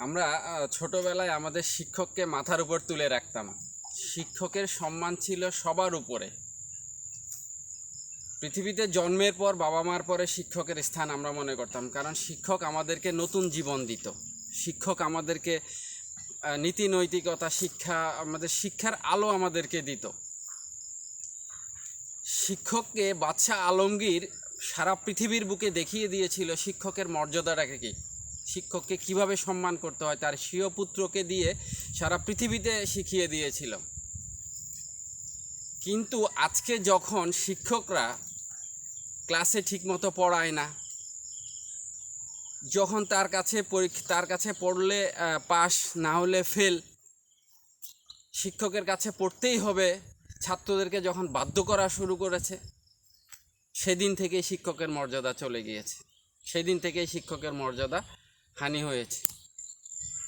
আমরা ছোটবেলায় আমাদের শিক্ষককে মাথার উপর তুলে রাখতাম। শিক্ষকের সম্মান ছিল সবার উপরে। পৃথিবীতে জন্মের পর বাবা মার পরে শিক্ষকের স্থান আমরা মনে করতাম, কারণ শিক্ষক আমাদেরকে নতুন জীবন দিত। শিক্ষক আমাদেরকে নীতি নৈতিকতা শিক্ষা, আমাদের শিক্ষার আলো আমাদেরকে দিত। শিক্ষককে বাদশাহ আলমগীর সারা পৃথিবীর বুকে দেখিয়ে দিয়েছিল শিক্ষকের মর্যাদাটাকে কি, শিক্ষককে কিভাবে সম্মান করতে হয়, তার স্বীয় পুত্রকে দিয়ে সারা পৃথিবীতে শিখিয়ে দিয়েছিল। কিন্তু আজকে যখন শিক্ষকরা ক্লাসে ঠিকমতো পড়ায় না, যখন তার কাছে পড়লে পাস, না হলে ফেল, শিক্ষকের কাছে পড়তেই হবে, ছাত্রদেরকে যখন বাধ্য করা শুরু করেছে, সেদিন থেকেই শিক্ষকের মর্যাদা চলে গিয়েছে, সেদিন থেকেই শিক্ষকের মর্যাদা হানি হয়েছে।